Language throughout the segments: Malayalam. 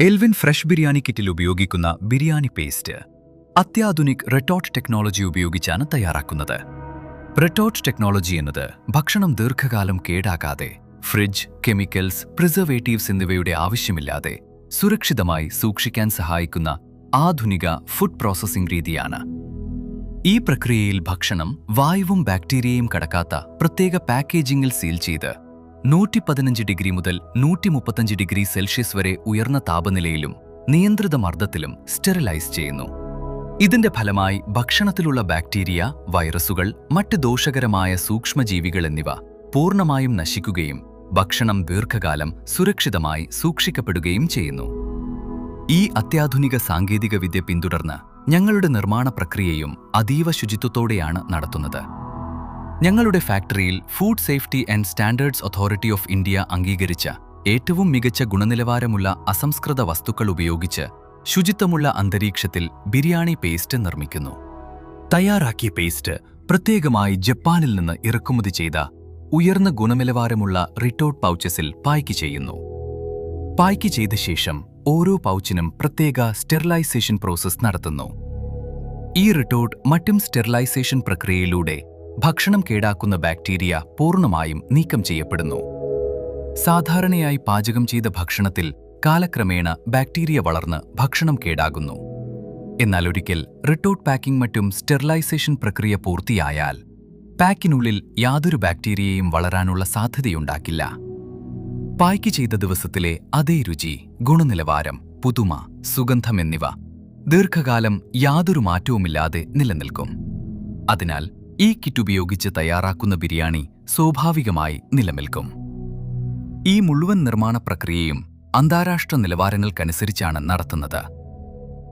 എൽവിൻ ഫ്രഷ് ബിരിയാണി കിറ്റിൽ ഉപയോഗിക്കുന്ന ബിരിയാണി പേസ്റ്റ് അത്യാധുനിക് റെട്ടോട്ട് ടെക്നോളജി ഉപയോഗിച്ചാണ് തയ്യാറാക്കുന്നത്. റെട്ടോട്ട് ടെക്നോളജി എന്നത് ഭക്ഷണം ദീർഘകാലം കേടാകാതെ ഫ്രിഡ്ജ്, കെമിക്കൽസ്, പ്രിസർവേറ്റീവ്സ് എന്നിവയുടെ ആവശ്യമില്ലാതെ സുരക്ഷിതമായി സൂക്ഷിക്കാൻ സഹായിക്കുന്ന ആധുനിക ഫുഡ് പ്രോസസ്സിംഗ് രീതിയാണ്. ഈ പ്രക്രിയയിൽ ഭക്ഷണം വായുവും ബാക്ടീരിയയും കടക്കാത്ത പ്രത്യേക പാക്കേജിംഗിൽ സീൽ ചെയ്ത് 115 ഡിഗ്രി മുതൽ 135 ഡിഗ്രി സെൽഷ്യസ് വരെ ഉയർന്ന താപനിലയിലും നിയന്ത്രിത മർദ്ദത്തിലും സ്റ്റെറിലൈസ് ചെയ്യുന്നു. ഇതിന്റെ ഫലമായി ഭക്ഷണത്തിലുള്ള ബാക്ടീരിയ, വൈറസുകൾ, മറ്റ് ദോഷകരമായ സൂക്ഷ്മജീവികൾ എന്നിവ പൂർണ്ണമായും നശിക്കുകയും ഭക്ഷണം ദീർഘകാലം സുരക്ഷിതമായി സൂക്ഷിക്കപ്പെടുകയും ചെയ്യുന്നു. ഈ അത്യാധുനിക സാങ്കേതികവിദ്യ പിന്തുടർന്ന് ഞങ്ങളുടെ നിർമ്മാണ പ്രക്രിയയും അതീവ ശുചിത്വത്തോടെയാണ് നടത്തുന്നത്. ഞങ്ങളുടെ ഫാക്ടറിയിൽ food Safety and Standards Authority of India അംഗീകരിച്ച ഏറ്റവും മികച്ച ഗുണനിലവാരമുള്ള അസംസ്കൃത വസ്തുക്കൾ ഉപയോഗിച്ച് ശുചിത്വമുള്ള അന്തരീക്ഷത്തിൽ ബിരിയാണി പേസ്റ്റ് നിർമ്മിക്കുന്നു. തയ്യാറാക്കിയ പേസ്റ്റ് പ്രത്യേകമായി ജപ്പാനിൽ നിന്ന് ഇറക്കുമതി ചെയ്ത ഉയർന്ന ഗുണനിലവാരമുള്ള റിട്ടോട്ട് പൗച്ചസിൽ പായ്ക്ക് ചെയ്യുന്നു. പായ്ക്ക് ചെയ്ത ശേഷം ഓരോ പൗച്ചിനും പ്രത്യേക സ്റ്റെറിലൈസേഷൻ പ്രോസസ് നടത്തുന്നു. ഈ റിട്ടോട്ട് മറ്റും സ്റ്റെറിലൈസേഷൻ പ്രക്രിയയിലൂടെ ഭക്ഷണം കേടാക്കുന്ന ബാക്ടീരിയ പൂർണ്ണമായും നീക്കം ചെയ്യപ്പെടുന്നു. സാധാരണയായി പാചകം ചെയ്ത ഭക്ഷണത്തിൽ കാലക്രമേണ ബാക്ടീരിയ വളർന്ന് ഭക്ഷണം കേടാകുന്നു. എന്നാൽ ഒരിക്കൽ റിട്ടോട്ട് പാക്കിംഗ് മറ്റും സ്റ്റെറിലൈസേഷൻ പ്രക്രിയ പൂർത്തിയായാൽ പാക്കിനുള്ളിൽ യാതൊരു ബാക്ടീരിയയും വളരാനുള്ള സാധ്യതയുണ്ടാക്കില്ല. പായ്ക്ക് ചെയ്ത ദിവസത്തിലെ അതേ രുചി, ഗുണനിലവാരം, പുതുമ, സുഗന്ധം എന്നിവ ദീർഘകാലം യാതൊരു മാറ്റവുമില്ലാതെ നിലനിൽക്കും. അതിനാൽ ഈ കിറ്റ് ഉപയോഗിച്ച് തയ്യാറാക്കുന്ന ബിരിയാണി സ്വാഭാവികമായി നിലനിൽക്കും. ഈ മുഴുവൻ നിർമ്മാണ പ്രക്രിയയും അന്താരാഷ്ട്ര നിലവാരങ്ങൾക്കനുസരിച്ചാണ് നടത്തുന്നത്.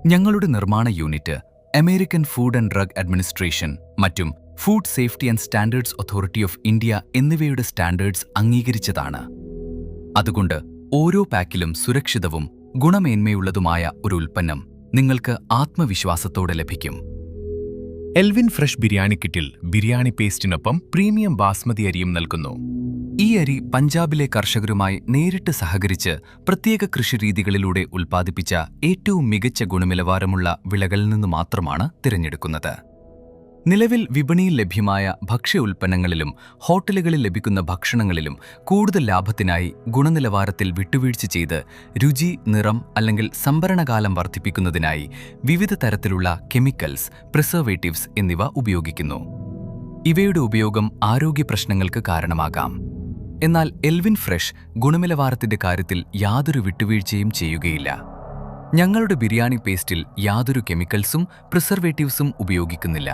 ഞങ്ങളുടെ നിർമ്മാണ unit American Food and Drug Administration, മറ്റും Food Safety and Standards Authority of India എന്നിവയുടെ സ്റ്റാൻഡേർഡ്സ് അംഗീകരിച്ചതാണ്. അതുകൊണ്ട് ഓരോ പാക്കിലും സുരക്ഷിതവും ഗുണമേന്മയുള്ളതുമായ ഒരു ഉൽപ്പന്നം നിങ്ങൾക്ക് ആത്മവിശ്വാസത്തോടെ ലഭിക്കും. എൽവിൻ ഫ്രഷ് ബിരിയാണി കിറ്റിൽ ബിരിയാണി പേസ്റ്റിനൊപ്പം പ്രീമിയം ബാസ്മതി അരിയും നൽകുന്നു. ഈ അരി പഞ്ചാബിലെ കർഷകരുമായി നേരിട്ട് സഹകരിച്ച് പ്രത്യേക കൃഷിരീതികളിലൂടെ ഉൽപ്പാദിപ്പിച്ച ഏറ്റവും മികച്ച ഗുണനിലവാരമുള്ള വിളകളിൽ നിന്ന് മാത്രമാണ് തിരഞ്ഞെടുക്കുന്നത്. നിലവിൽ വിപണിയിൽ ലഭ്യമായ ഭക്ഷ്യ ഉൽപ്പന്നങ്ങളിലും ഹോട്ടലുകളിൽ ലഭിക്കുന്ന ഭക്ഷണങ്ങളിലും കൂടുതൽ ലാഭത്തിനായി ഗുണനിലവാരത്തിൽ വിട്ടുവീഴ്ച ചെയ്ത് രുചി, നിറം അല്ലെങ്കിൽ സംഭരണകാലം വർദ്ധിപ്പിക്കുന്നതിനായി വിവിധ തരത്തിലുള്ള കെമിക്കൽസ്, പ്രിസർവേറ്റീവ്സ് എന്നിവ ഉപയോഗിക്കുന്നു. ഇവയുടെ ഉപയോഗം ആരോഗ്യ പ്രശ്നങ്ങൾക്ക് കാരണമാകാം. എന്നാൽ എൽവിൻ ഫ്രഷ് ഗുണനിലവാരത്തിന്റെ കാര്യത്തിൽ യാതൊരു വിട്ടുവീഴ്ചയും ചെയ്യുകയില്ല. ഞങ്ങളുടെ ബിരിയാണി പേസ്റ്റിൽ യാതൊരു കെമിക്കൽസും പ്രിസർവേറ്റീവ്സും ഉപയോഗിക്കുന്നില്ല.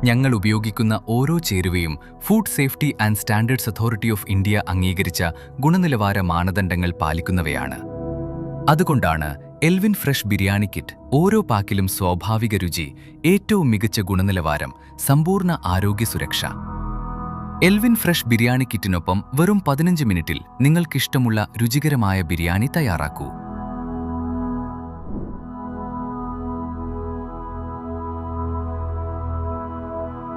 ഞങ്ങൾ ഉപയോഗിക്കുന്ന ഓരോ ചേരുവയും Food Safety and Standards Authority of India അംഗീകരിച്ച ഗുണനിലവാര മാനദണ്ഡങ്ങൾ പാലിക്കുന്നവയാണ്. അതുകൊണ്ടാണ് എൽവിൻ ഫ്രഷ് ബിരിയാണി കിറ്റ് ഓരോ പാക്കിലും സ്വാഭാവിക രുചി, ഏറ്റവും മികച്ച ഗുണനിലവാരം, സമ്പൂർണ്ണ ആരോഗ്യ സുരക്ഷ. എൽവിൻ ഫ്രഷ് ബിരിയാണി കിറ്റിനൊപ്പം വെറും 15 മിനിറ്റിൽ നിങ്ങൾക്കിഷ്ടമുള്ള രുചികരമായ ബിരിയാണി തയ്യാറാക്കൂ.